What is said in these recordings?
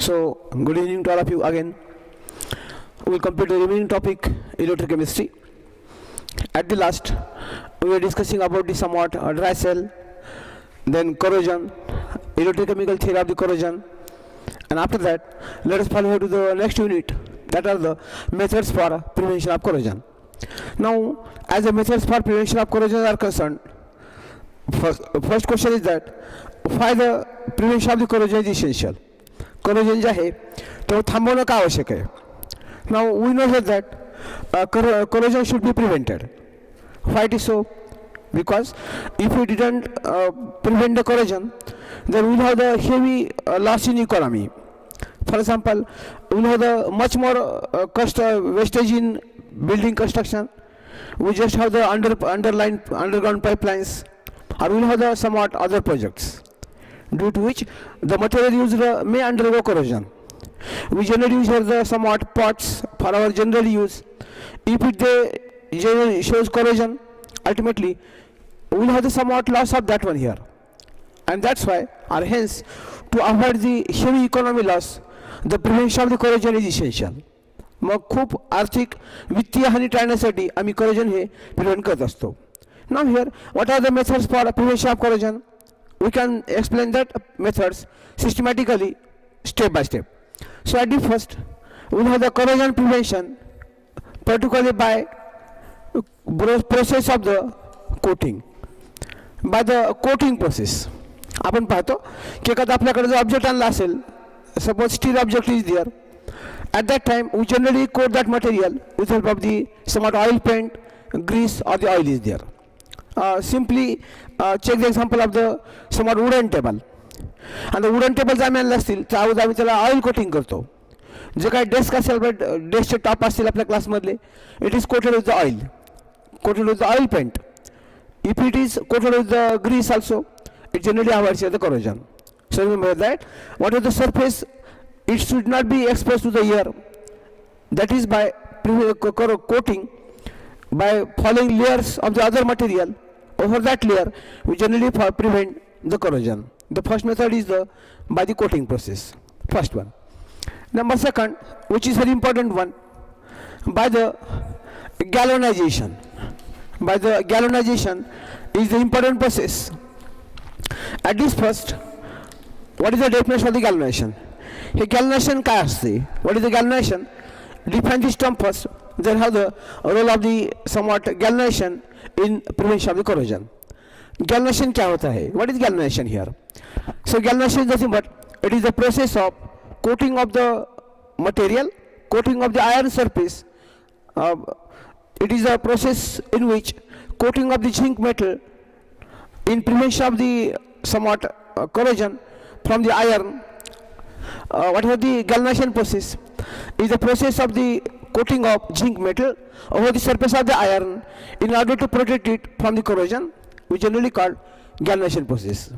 So, good evening to all of you again. We will complete the remaining topic, electrochemistry. At the last, we were discussing about the somewhat dry cell, then corrosion, electrochemical theory of the corrosion, and after that, let us follow to the next unit, that are the methods for prevention of corrosion. Now, as the methods for prevention of corrosion are concerned, first question is that why the prevention of the corrosion is essential. Corrosion जे आहे तो थांबवणं का आवश्यक आहे. Now we know here that corrosion should be prevented. Why it is so? Because if we didn't prevent the corrosion, then we will have the heavy loss in economy. For example, we will have the much more cost wastage in building construction. We just have the underground pipelines, or we will have the somewhat other projects, due to which the material used may undergo corrosion. We generally use here the somewhat pots for our general use. If they generally shows corrosion, ultimately we will have the somewhat loss of that one here. And that's why, or hence, to avoid the heavy economy loss, the prevention of the corrosion is essential. मग खूप आर्थिक वित्तीय हानी टाळण्यासाठी आम्ही corrosion हे prevent करत असतो. Now here, what are the methods for prevention of corrosion? We can explain that methods systematically, step by step. So at the first, we have the corrosion prevention, particularly by process of the coating. By the coating process, आपण पाहतो की एखादा आपल्याकडे जो object आणला असेल, suppose steel object is there. At that time, we generally coat that material with help of the somewhat oil paint, grease, or the oil is there. Simply check the example of the somewhat wooden table. And the wooden table जर आम्ही आणले असतील तर अगोदर आम्ही त्याला oil coating करतो. जे काही डेस्क असेल, डेस्कचे टॉप असतील आपल्या क्लासमधले, it is coated with the oil, coated with the oil paint. If it is coated with the grease also, it generally avoids the corrosion. So remember that what is the surface, it should not be exposed to the air. That is by coating, by following layers of the other material over that layer, we generally prevent the corrosion. The first method is by the coating process. First one. Number second, which is very important one, by the galvanization. By the galvanization is the important process. At this first, what is the definition of the galvanization? हे galvanization काय असते? What is the galvanization? Define this term first. Then have the role of the somewhat galvanization in prevention of the corrosion. Galvanization क्या होता है? What is galvanization here? So galvanization is nothing but it is the process of coating of the material, coating of the iron surface. It is a process in which coating of the zinc metal in prevention of the somewhat corrosion from the iron. Whatever the galvanization process is the process of the coating of zinc metal over the surface of the iron in order to protect it from the corrosion, which generally called galvanization process.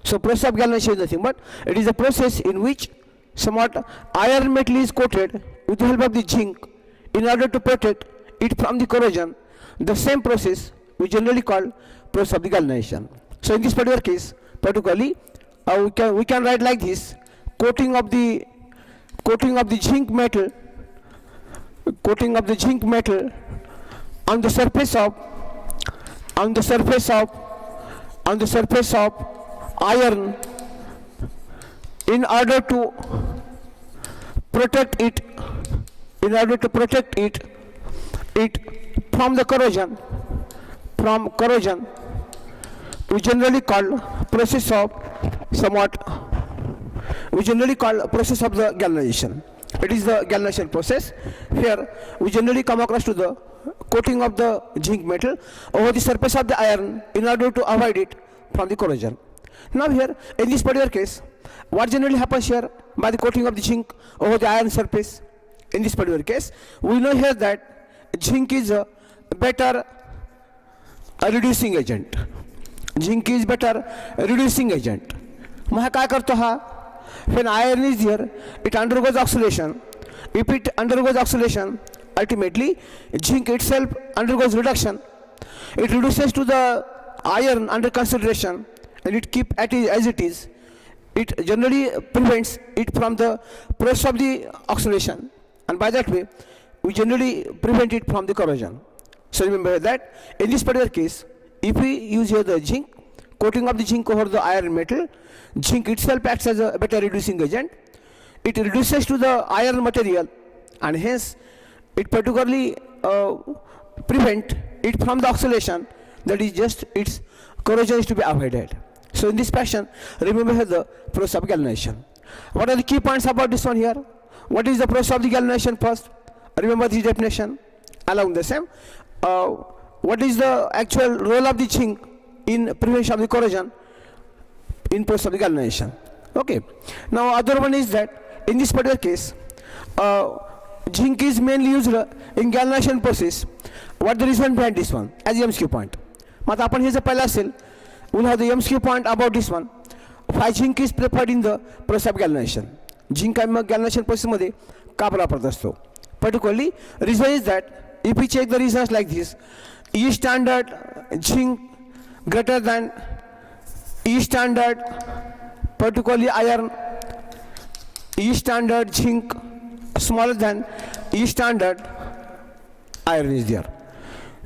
So process of galvanization is nothing but it is a process in which somewhat iron metal is coated with the help of the zinc in order to protect it from the corrosion. The same process we generally call process of the galvanization. So in this particular case, particularly we can write like this: coating of the zinc metal, coating of the zinc metal on the surface of iron in order to protect it from the corrosion. We generally call process of the galvanization. It is the galvanization process. Here we generally come across to the coating of the zinc metal over the surface of the iron in order to avoid it from the corrosion. Now here in this particular case, what generally happens here by the coating of the zinc over the iron surface? In this particular case, we know here that zinc is a better reducing agent. Zinc is better reducing agent. मग काय करतो हा? When iron is here, it undergoes oxidation. If it undergoes oxidation, ultimately zinc itself undergoes reduction. It reduces to the iron under consideration, and it keep as it is. it generally prevents it from the process of the oxidation, and by that way we generally prevent it from the corrosion. So remember that in this particular case, if we use here the zinc, coating of the zinc over the iron metal, zinc itself acts as a better reducing agent. It reduces to the iron material, and hence it particularly prevent it from the oxidation, that is just its corrosion is to be avoided. So in this fashion, remember here the process of galvanization. What are the key points about this one here? What is the process of the galvanization first? Remember the definition along the same. What is the actual role of the zinc in prevention of the corrosion in process of the galvanization? Okay. Now other one is that in this particular case, zinc is mainly used in galvanization process. What the reason behind this one as MCQ point? मग आपण हे जर पाहिलं असेल, we'll have the MCQ point about this one. Why zinc is preferred in the process of galvanization? Zinc mug galvanization process मध्ये का वापरत असतो? Particularly, reason is that if we check the reasons like this, E standard zinc greater than E standard, particularly iron, E standard zinc smaller than E standard iron is there.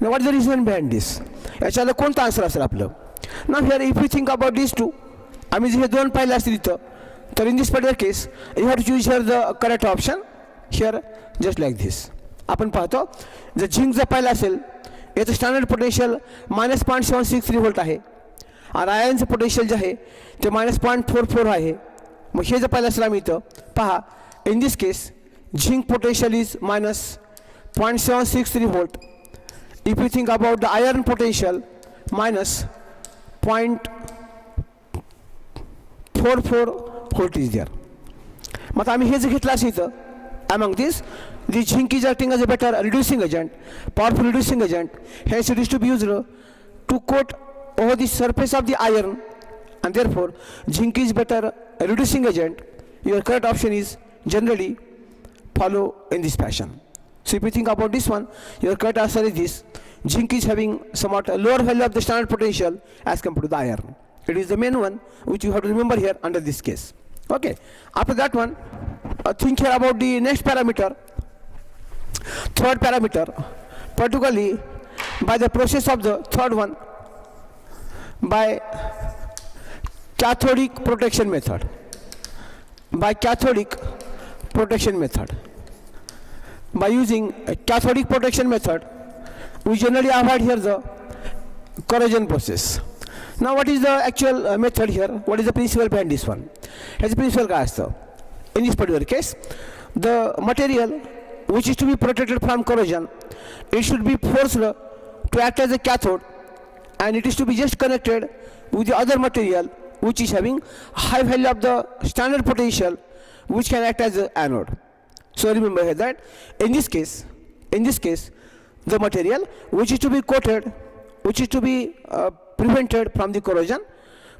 Now what is the reason behind this? याच्याला कोणता answer असेल आपलं? Now here if we think about these two, आम्ही जे दोन पाहिले असतील इथं, तर in this particular case you have to choose here the correct option here just like this. आपण पाहतो जर झिंक जर पाहिलं असेल, याचं स्टँडर्ड पोटेन्शियल -0.763 व्होल्ट आहे, आणि आयनचं पोटेन्शियल जे आहे ते -0.44 आहे. मग हे जर पाहिलं असेल आम्ही इथं पहा, in this case zinc potential is -0.763 volt. If you think about the iron potential, -0.44 volt is there. मग आम्ही हे जर घेतलं असेल इथं, among this the zinc is acting as a better reducing agent, powerful reducing agent, hence it is to be used to coat over the surface of the iron, and therefore zinc is better reducing agent. Your correct option is generally follow in this fashion. So if you think about this one, your correct answer is this. Zinc is having somewhat a lower value of the standard potential as compared to the iron. It is the main one which you have to remember here under this case. Okay. After that one, think here about the next parameter, third parameter, particularly by the process of the third one, by cathodic protection method. By cathodic protection method. By using a cathodic protection method, we generally avoid here the corrosion process. Now what is the actual method here? What is the principle behind this one? As a principle काय असतं? In this particular case, the material which is to be protected from corrosion, it should be forced to act as a cathode, and it is to be just connected with the other material which is having high value of the standard potential, which can act as an anode. So remember here that in this case, the material which is to be coated, which is to be prevented from the corrosion,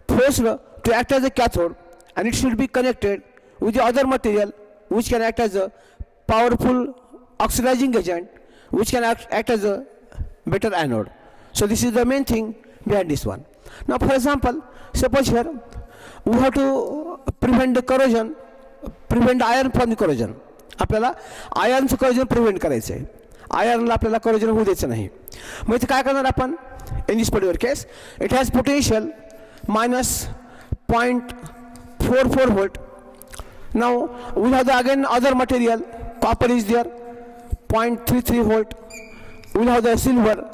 forced to act as a cathode, and it should be connected with the other material which can act as a powerful oxidizing agent, which can act as a better anode. So this is the main thing behind this one. Now for example, suppose here we have to prevent the corrosion, prevent iron from the corrosion. आपल्याला आयर्नचं corrosion prevent करायचं आहे, आयर्नला आपल्याला corrosion होऊ द्यायचं नाही. मग इथे काय करणार आपण? In this particular case, it has potential -0.44 volt. Now we have the again other material, copper is there, 0.33 volt. We will have the silver,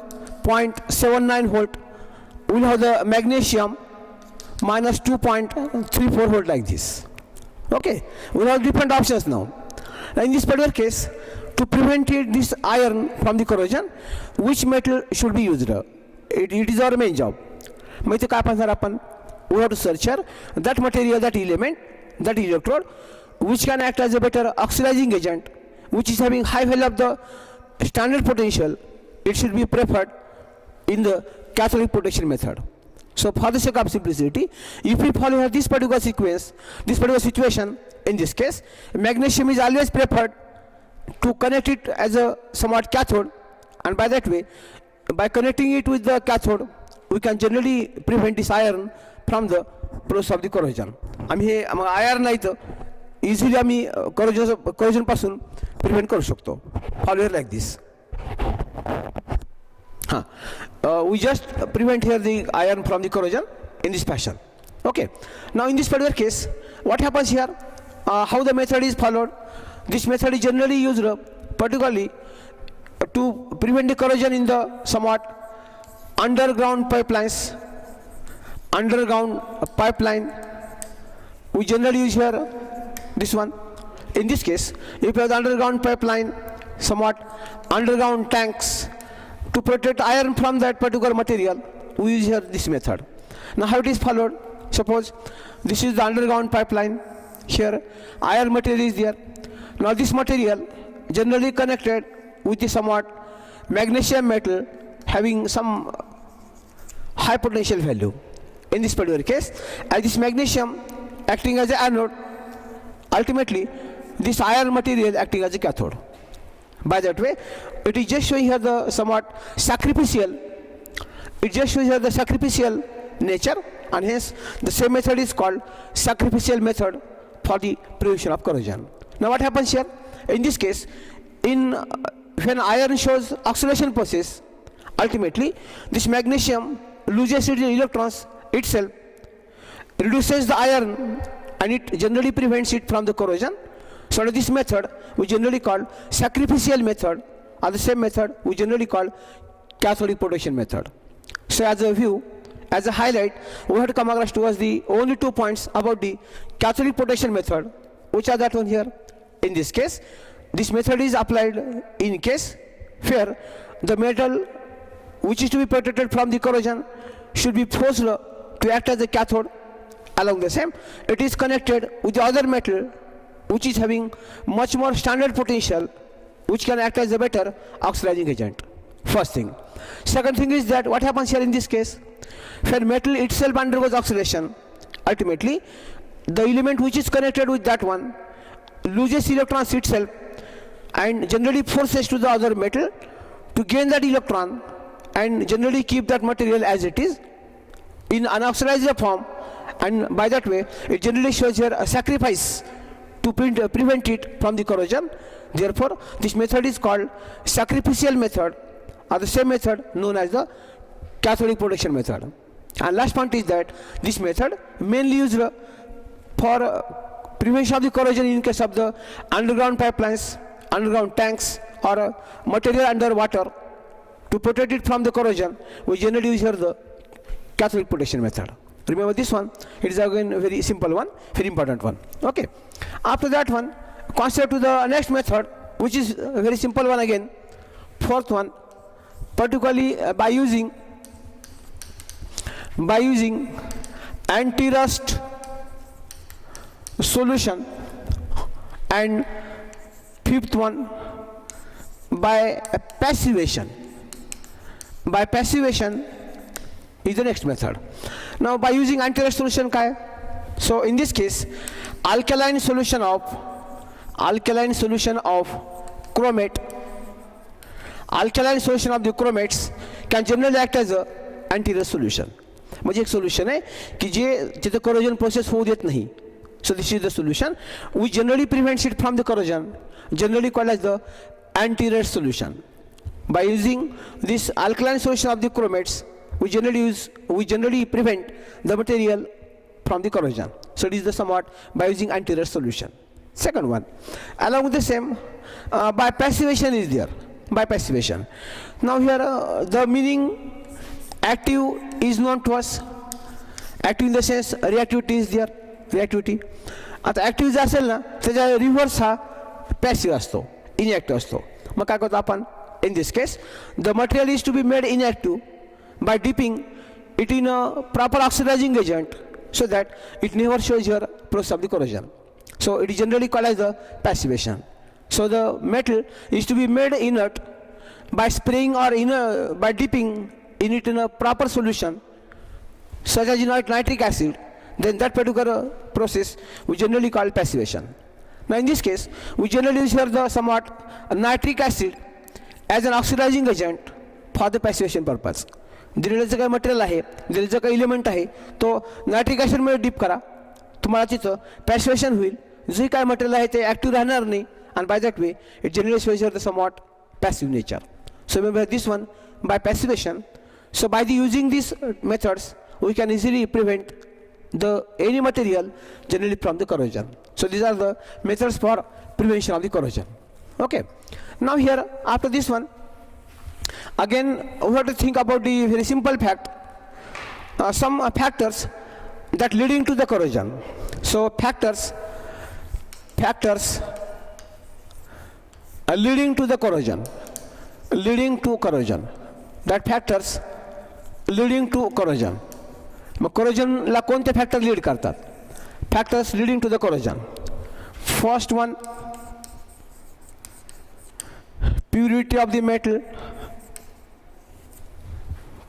0.79 volt. We will have the magnesium, -2.34 volt like this. Okay, we will have different options now. In this particular case, to prevent this iron from the corrosion, which metal should be used? It is our main job. मग इथे काय पाहणार आपण? We have to search here that material, that element, that electrode, which can act as a better oxidizing agent, which is having high value of the standard potential. It should be preferred in the cathodic protection method. So for the sake of simplicity, if we follow this particular sequence, this particular situation, in this case, magnesium is always preferred to connect it as a somewhat cathode, and by that way, by connecting it with the cathode, we can generally prevent this iron from the process of the corrosion. आम्ही हे IR नाही तर easily आम्ही corrosion पासून prevent करू शकतो. Follow like this. We just prevent here the iron from the corrosion in this fashion. Okay. Now in this particular case, what happens here? How the method is followed? This method is generally used particularly to prevent the corrosion in the somewhat underground pipelines. Underground pipeline, we generally use here this one. In this case, if you have the underground pipeline, somewhat underground tanks, to protect iron from that particular material, we use here this method. Now how it is followed? Suppose this is the underground pipeline. Here iron material is there. Now this material generally connected with the somewhat magnesium metal having some high potential value. In this particular case, as this magnesium acting as an anode, ultimately this iron material acting as a cathode. By that way, it is just showing here the somewhat sacrificial, it just shows here the sacrificial nature, and hence the same method is called sacrificial method for the prevention of corrosion. Now what happens here? In this case, when iron shows oxidation process, ultimately this magnesium loses its electrons itself, reduces the iron, and it generally prevents it from the corrosion. So this method we generally call sacrificial method, or the same method we generally call cathodic protection method. So as a view, as a highlight, we have to come across to us the only 2 points about the cathodic protection method, which are that one here. In this case, this method is applied in case where the metal which is to be protected from the corrosion should be forced to act as a cathode. Along the same, it is connected with the other metal which is having much more standard potential, which can act as a better oxidizing agent. First thing. Second thing is that what happens here in this case, when metal itself undergoes oxidation, ultimately the element which is connected with that one loses electrons itself and generally forces to the other metal to gain that electron and generally keep that material as it is in unoxidized form, and by that way it generally shows here a sacrifice to prevent it from the corrosion. Therefore this method is called sacrificial method, or the same method known as the cathodic protection method. And last point is that this method mainly used for prevention of the corrosion in case of the underground pipelines, underground tanks, or material under water. To protect it from the corrosion, we generally use here the cathodic protection method. Remember this one, it is again a very simple one, very important one. Okay. After that one, consider to the next method, which is a very simple one again. Fourth one, particularly by using anti-rust solution, and fifth one, by passivation. By passivation is the next method. Now by using anti-rust solution kai, so in this case alkaline solution of chromate, alkaline solution of the chromates can generally act as a anti-rust solution. म्हणजे एक solution आहे की जे तिथे corrosion process होऊ देत नाही. So this is the solution which generally prevents it from the corrosion, generally called as the anti-rust solution. By using this alkaline solution of the chromates, we generally prevent the material from the corrosion. So it is the somewhat by using anti-rust solution. Second one, along with the same, by passivation is there. By passivation. Now here the meaning active is known to us. Active in the sense reactivity is there. Reactivity. आता active जर असेल ना त्याच्या reverse हा passive असतो, inactive असतो. मग काय करतो आपण? In this case, the material is to be made inactive by dipping it in a proper oxidizing agent so that it never shows your process of the corrosion. So it is generally called as the passivation. So the metal is to be made inert by spraying or by dipping in it in a proper solution such as nitric acid. Then that particular process we generally call passivation. Now in this case, we generally use here the somewhat nitric acid as an oxidizing agent for the passivation purpose. दिलेलं जे काही material आहे, दिलेलं जे काही element आहे तो nitric ॲसिडमध्ये deep करा, तुम्हाला तिथं पॅसिवेशन होईल. जे काय मटेरियल आहे ते ॲक्टिव्ह राहणार नाही, and by that way it generally shows you the somewhat passive nature. So remember this one by passivation. So by using these methods we can easily prevent any material generally from the corrosion. So these are the methods for prevention of the corrosion. Okay, now here after this one again we have to think about the very simple fact, some factors that leading to the corrosion. So factors leading to the corrosion, that factors leading to corrosion. मग corrosionला कोणते factor lead करतात? Factors leading to the corrosion. First one, purity of the metal,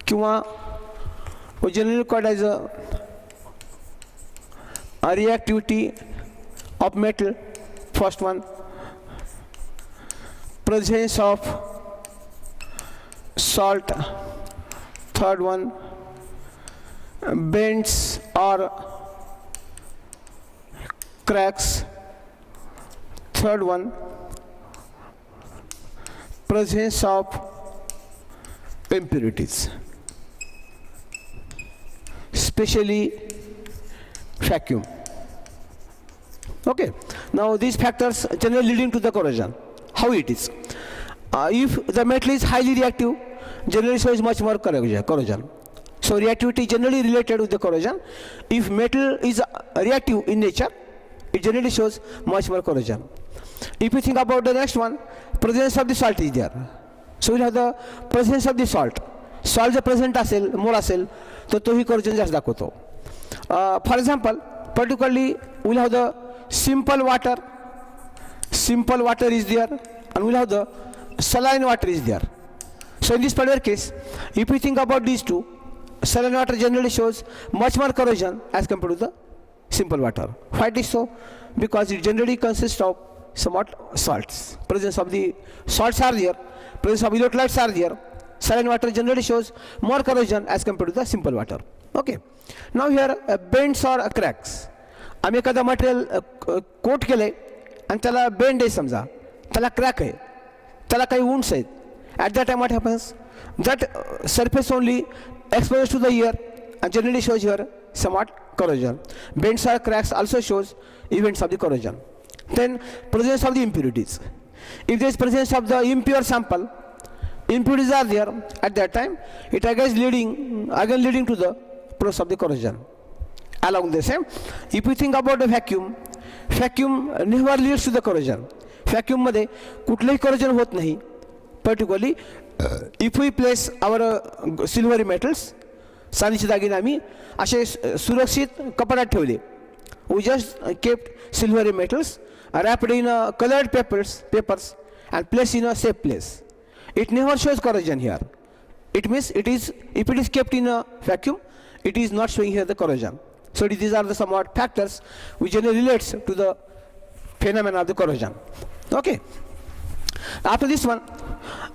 किंवा we generally called as a reactivity of metal. First one, presence of salt. Third one, bends or cracks. Third one, presence of impurities, especially vacuum. Okay, now these factors generally leading to the corrosion. How it is? If the metal is highly reactive, generally shows much more corrosion. So reactivity generally related with the corrosion. If metal is reactive in nature, it generally shows much more corrosion. If you think about the next one, presence of the salt is there. So we have the presence of the salt. Salt जर present असेल, more असेल, तर तोही corrosion जास्त दाखवतो. For example, particularly we will have the simple water. Simple water is there, and we will have the saline water is there. So in this particular case, if we think about these two, saline water generally shows much more corrosion as compared to the simple water. Why it is so? Because it generally consists of somewhat salts. Presence of the salts are there, presence of electrolytes are there. Saline water generally shows more corrosion as compared to the simple water. Okay. Now here bends or cracks. आम्ही एखादा material coat केलंय आणि त्याला bend आहे, समजा त्याला crack आहे, त्याला काही वुंड्स आहेत. At that time what happens? That surface only exposed to the air and generally shows here somewhat corrosion. Bends or cracks also shows events of the corrosion. Then presence of the impurities. If there is presence of the impure sample, impurities are there at that time, it again leading to the process of the corrosion. Along the same, if you think about the vacuum never leads to the corrosion. Vacuum मध्ये कुठलेही corrosion होत नाही. Particularly if we place our silvery metals, चांदीचे दागिने आम्ही असे सुरक्षित कपाटात ठेवले. We just kept silvery metals wrapped in colored papers and placed in a safe place. It never shows corrosion here. It means if it is kept in a vacuum, it is not showing here the corrosion. So these are the somewhat factors which generally relates to the phenomena of the corrosion. Okay. After this one,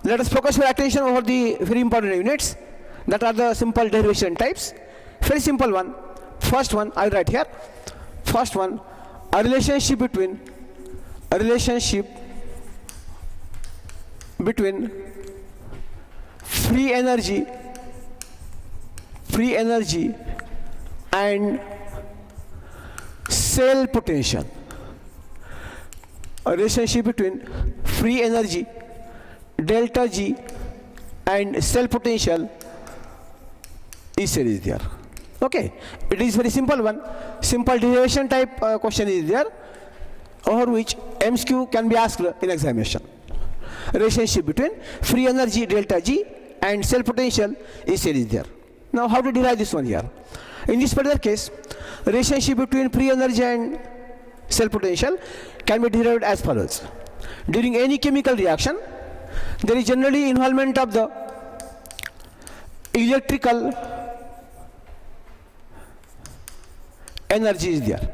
let us focus your attention over the very important units that are the simple derivation types. Very simple one. First one I write here. First one, a relationship between free energy and cell potential. A relationship between free energy delta G and cell potential is there. Okay, it is very simple one. Simple derivation type question is there, over which MCQ can be asked in examination. Relationship between free energy delta G and cell potential is there. Now how to derive this one here? In this particular case, relationship between free energy and cell potential can be derived as follows. During any chemical reaction, there is generally involvement of the electrical energy is there.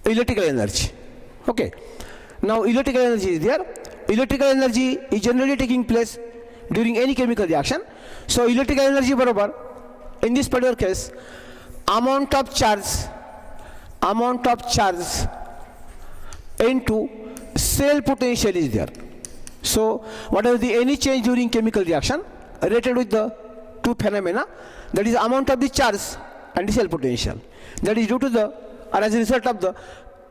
Electrical energy. Okay. Now electrical energy is there. Electrical energy is generally taking place during any chemical reaction. So electrical energy बरोबर in this particular case amount of charge into cell potential is there. So whatever the any change during chemical reaction related with the two phenomena, that is amount of the charge and the cell potential, that is due to the or as a result of the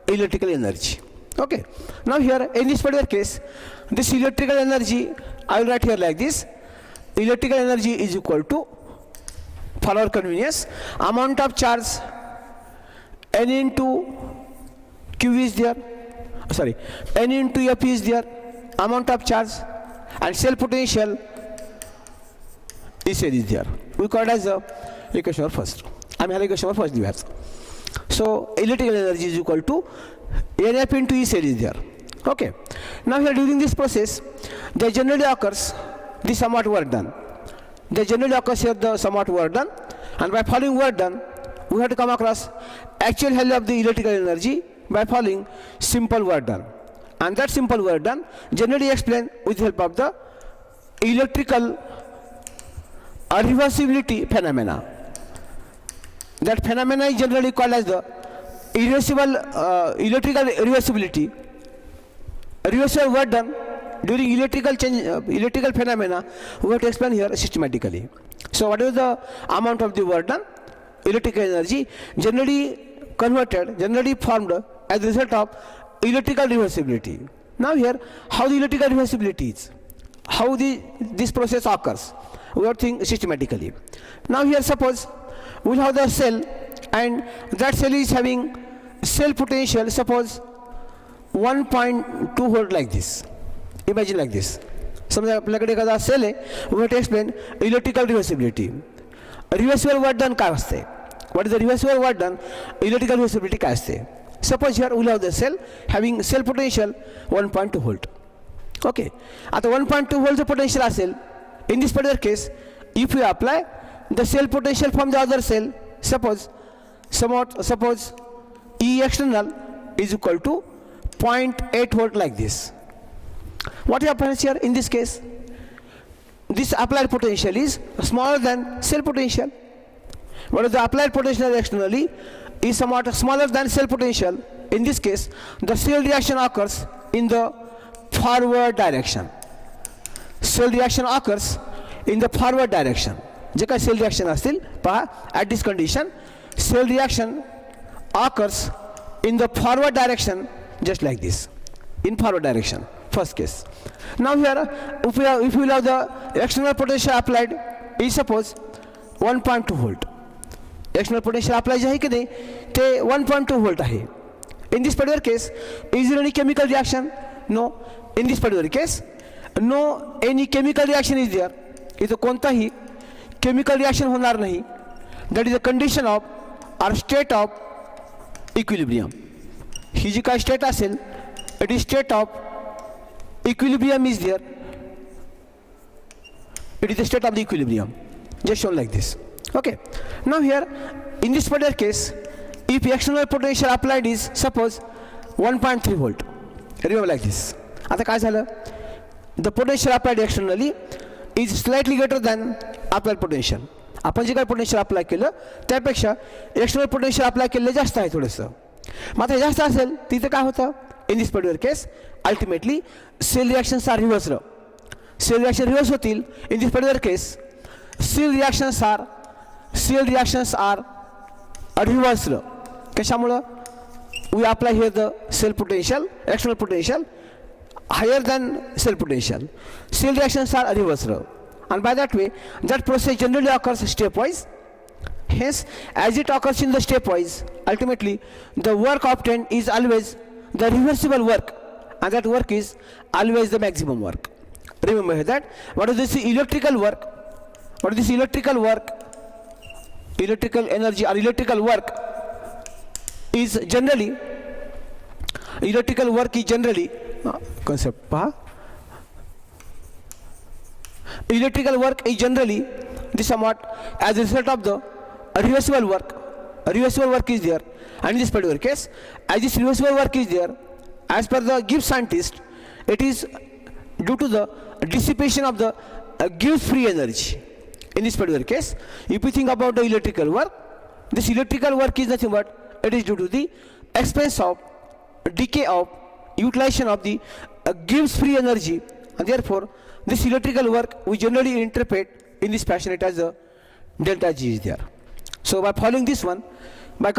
electrical energy. Okay, now here in this particular case this electrical energy I will write here like this: electrical energy is equal to, for our convenience, amount of charge N into Q is there, sorry, N into F is there, amount of charge, and cell potential is there. We call it as the equation number first. I mean equation number first दिया. So electrical energy is equal to NF into E cell is there. Okay. Now here during this process, there generally occurs the somewhat work done. There generally occurs here the somewhat work done, and by following work done, we have to come across actual value of the electrical energy by following simple work done, and that simple work done generally explained with the help of the electrical reversibility phenomena. That phenomena is generally called as the irreversible electrical reversibility. Reversible work done during electrical change, electrical phenomena, we have to explain here systematically. So what is the amount of the work done? Electrical energy generally converted, generally formed as a result of electrical reversibility. Now here, how the electrical reversibility is, how this process occurs, we have to think systematically. Now here suppose we have the cell, and that cell is having cell potential, suppose 1.2 volt like this. Imagine like this. समजा आपल्याकडे एखादा cell आहे, we have to explain electrical reversibility. Reversible work done काय असते? What is the reversible work done? Electrical reversibility काय असते? Suppose here we have the cell having cell potential 1.2 volt. Okay. आता 1.2 volt potential असेल, in this particular case, if we apply the cell potential from the other cell, suppose E external is equal to 0.8 volt like this. What happens here in this case? This applied potential is smaller than cell potential. Whereas the applied potential externally is somewhat smaller than cell potential. In this case, the cell reaction occurs in the forward direction. Cell reaction occurs in the forward direction. जे काय cell reaction असतील पहा, at this condition cell reaction occurs in the forward direction, just like this, in forward direction, first case. Now here if we have the external potential applied is suppose 1.2 volt. External potential applied आहे की नाही ते 1.2 volt आहे. In this particular case, is there any chemical reaction? No. In this particular case, no any chemical reaction is there. इथं कोणताही chemical reaction होणार नाही. That is a condition of or state of equilibrium. ही जी काय state असेल, it is state of equilibrium is there. It is the state of the equilibrium, just shown like this. Okay. Now here, in this particular case, if external potential applied is suppose 1.3 volt, remember like this. आता काय झालं? The potential applied externally is slightly greater than applied potential. आपण जे काय potential apply केलं त्यापेक्षा external potential apply केलेलं जास्त आहे थोडंसं. मात्र जास्त असेल तिथे काय होतं? In this particular case, ultimately cell reactions are reversed. Cell reaction reverse होतील. In this particular case, cell reactions are reversed. कशामुळं? We apply here the cell potential, external potential higher than cell potential. Cell reactions are reversed, and by that way, that process generally occurs stepwise. Hence, as it occurs in the stepwise, ultimately the work obtained is always the reversible work, and that work is always the maximum work. Remember that. What is this electrical work? What is this electrical work? Electrical energy or electrical work is generally concept पहा. Electrical work is generally the somewhat as a result of the reversible work. A reversible work is there, and in this particular case, as this reversible work is there, as per the Gibbs scientist, it is due to the dissipation of the gives free energy. In this particular case, if you think about the electrical work, this electrical work is nothing but it is due to the expense of decay of utilization of the gives free energy, and therefore this electrical work we generally interpret in this fashion it as a delta G is there. So by following this one, by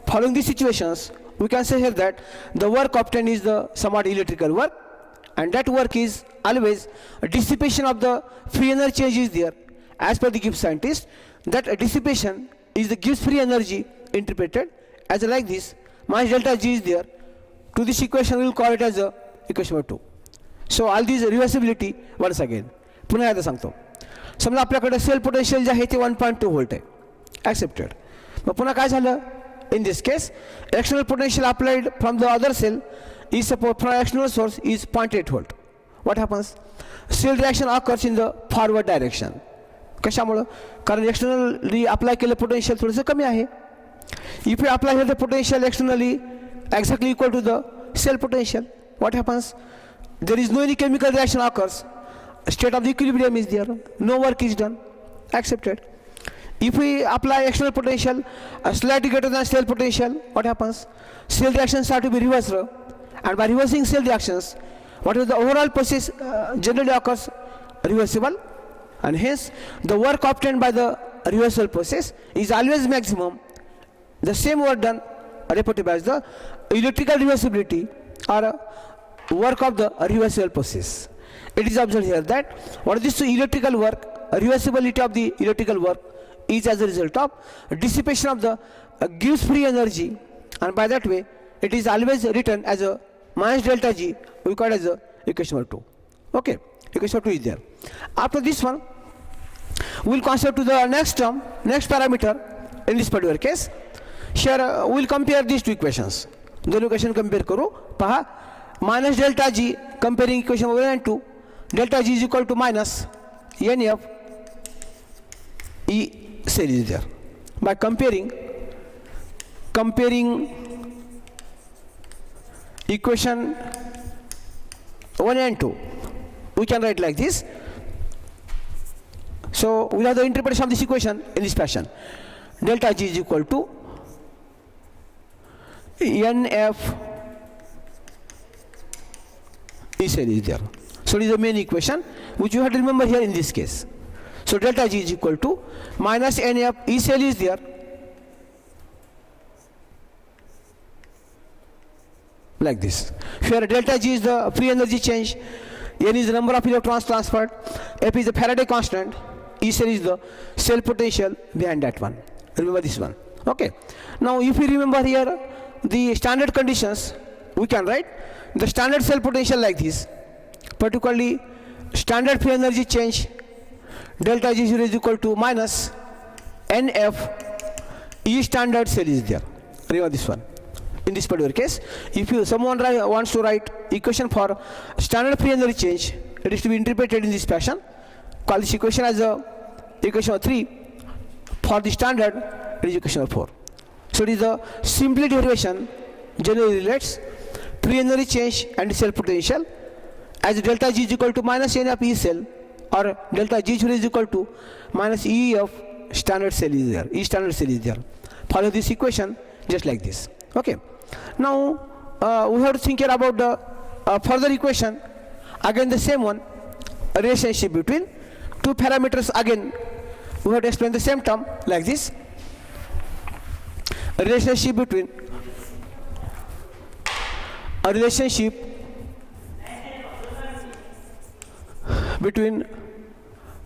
following these situations, we can say here that the work obtained is the somewhat electrical work, and that work is always a dissipation of the free energy change is there. As per the Gibbs scientist, that dissipation is the Gibbs free energy interpreted as like this, minus delta G is there. To this equation we will call it as a equation number 2. So all these reversibility once again. पुन्हा एकदा सांगतो. समजा आपल्याकडे cell potential जे आहे ते 1.2 volt आहे, accepted. मग पुन्हा काय झालं? In this case, external potential applied from the other cell is support from external source is 0.8 volt. What happens? Cell reaction occurs in the forward direction. कशामुळं? कारण externally apply केलं potential थोडंसं कमी आहे. If you apply here the potential externally exactly equal to the cell potential, what happens? There is no any chemical reaction occurs. State of the equilibrium is there. No work is done. Accepted. If we apply external potential slightly greater than cell potential, what happens? Cell reactions are to be reversed, and by reversing cell reactions, what is the overall process generally occurs reversible, and hence the work obtained by the reversal process is always maximum. The same work done reported as the electrical reversibility or work of the reversible process. It is observed here that what is this electrical work, reversibility of the electrical work is as a result of dissipation of the gives free energy, and by that way it is always written as a minus delta G, we call it as a equation number 2. Okay, equation number 2 is there. After this one, we will consider to the next term, next parameter in this particular case. Here we will compare these two equations. दोन equation compare करू. पहा, minus delta G comparing equation 1 and 2, delta G is equal to minus NF E cell is there. By comparing equation 1 and 2, we can write like this. So we have the interpretation of this equation in this fashion. Delta G is equal to NF E cell is there. So it is the main equation which you have to remember here in this case. So delta G is equal to minus NF E cell is there, like this. Here delta G is the free energy change, N is the number of electrons transferred, F is the Faraday constant, E cell is the cell potential behind that one. Remember this one. Okay. Now if you remember here the standard conditions, we can write the standard cell potential like this. Particularly standard free energy change, delta G0 is equal to minus NF E standard cell is there. Remember this one. In this particular case, if someone wants to write equation for standard free energy change, it is to be interpreted in this fashion. Call this equation as equation 3. For the standard, it is equation 4. So it is the simply derivation generally relates free energy change and cell potential as delta G is equal to minus N of E cell, or delta G0 is equal to minus E of standard cell is there. E standard cell is there. Follow this equation just like this. Okay. Now we have to think here about the further equation. Again the same one, a relationship between two parameters. Again we have to explain the same term like this. A relationship between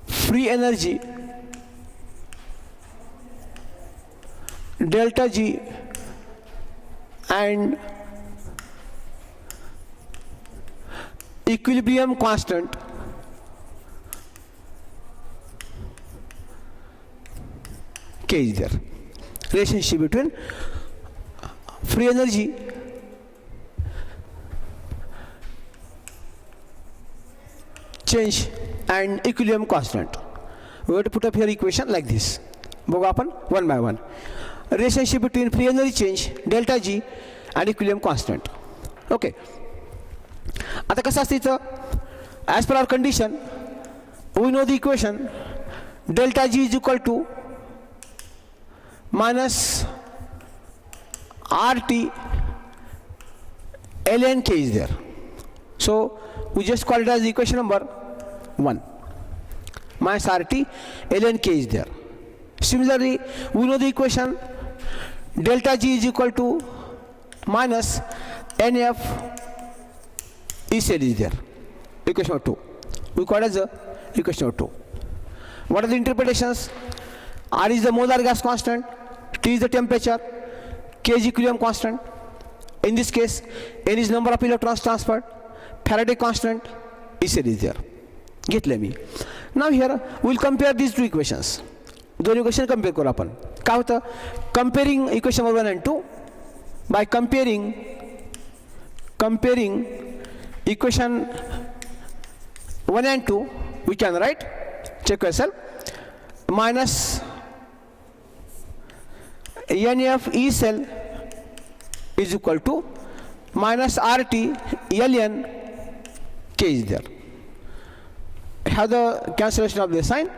free energy delta G and equilibrium constant K is there. Relationship between free energy change and equilibrium constant. We have to put up here equation like this. बघू आपण one by one. Relationship between free energy change delta G and equilibrium constant. Okay. आता कसं असतं इथं, as per our condition, we know the equation delta G is equal to minus RT ln K is there. So we just call it as equation number 1. Minus RT ln K is there. Similarly, we know the equation delta G is equal to minus NF E cell is there. Equation number 2. We call it as equation number 2. What are the interpretations? R is the molar gas constant, T is the temperature, K is equilibrium constant. In this case, N is number of electrons transferred, Faraday constant, E cell is there. घेतले मी. Now here we will compare these two equations. दोन equation compare करू आपण. काय होतं? Comparing equation 1 and 2 by comparing equation 1 and 2 we can write, check yourself, minus NF E cell is equal to minus RT ln K is there. Have the cancellation of the sign.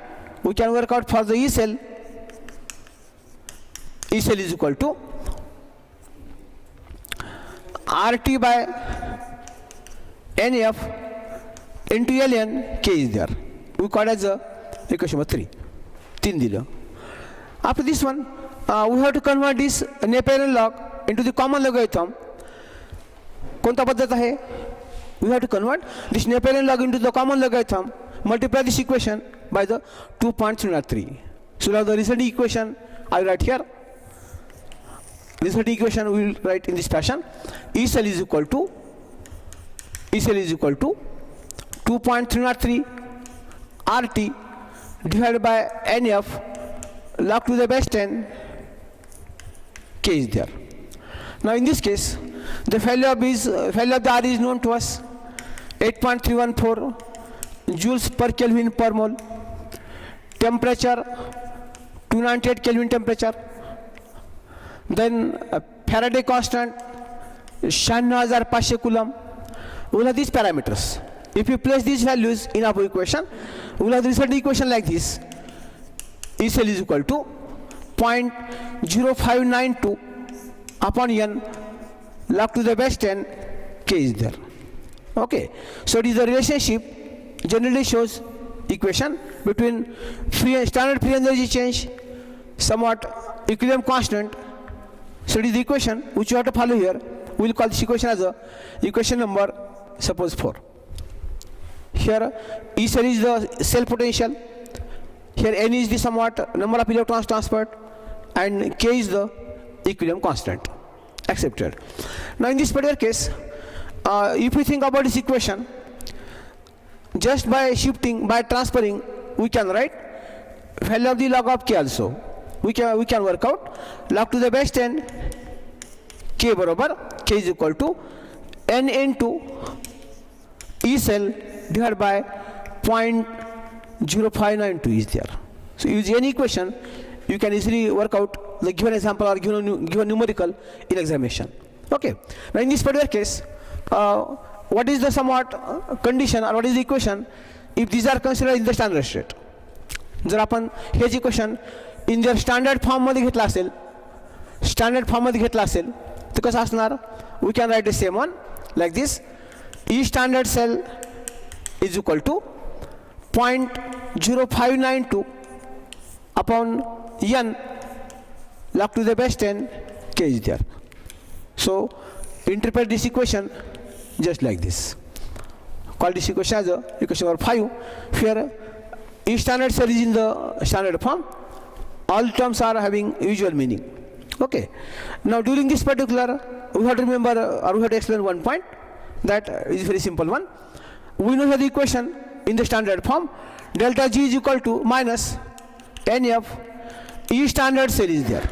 We can work out for the E cell. E cell is equal to RT by NF into ln K is there. We call it as equation number 3. 3 दिलं. After this one, we have to convert this Neperian log into the common logarithm. कोणता पद्धत आहे? We have to convert this Neperian log into the common logarithm, multiply this equation by the 2.303. So now the resulting equation I write here. Resulting equation we will write in this fashion. E cell is equal to 2.303 RT divided by NF log to the base 10 K is there. Now in this case, the value of the R is known to us, 8.314 joules per Kelvin per mole. Temperature 298 Kelvin temperature. Then Faraday constant 96,500 coulomb. We will have these parameters. If you place these values in our equation, we will have the resulting equation like this. E cell is equal to 0.0592 upon N log to the base 10 K is there. Okay, so it is the relationship generally shows equation between standard free energy change, somewhat equilibrium constant. So it is the equation which you have to follow here. We will call this equation as equation number, suppose 4. Here E cell is the cell potential, here N is the somewhat number of electrons transferred, and K is the equilibrium constant. Accepted. Now in this particular case, if we think about this equation, just by transferring, we can write value of the log of K also. We can work out log to the base 10 K बरोबर K is equal to N into E cell divided by 0.0592 is there. So use any equation, you can easily work out the given example or given numerical in examination. Okay. Now in this particular case, what is the somewhat condition or what is the equation if these are considered in the standard state? जर आपण हेच equation in जर standard फॉर्ममध्ये घेतला असेल, तर कसं असणार? We can write the same one like this. E standard cell is equal to 0.0592 upon N log to the base 10 K is there. So interpret this equation just like this. Call this equation as equation number 5. Here E standard cell is in the standard form. All terms are having usual meaning. Okay. Now during this particular, we have to remember or we have to explain one point that is very simple one. We know the equation in the standard form. Delta G is equal to minus NF E standard cell is there.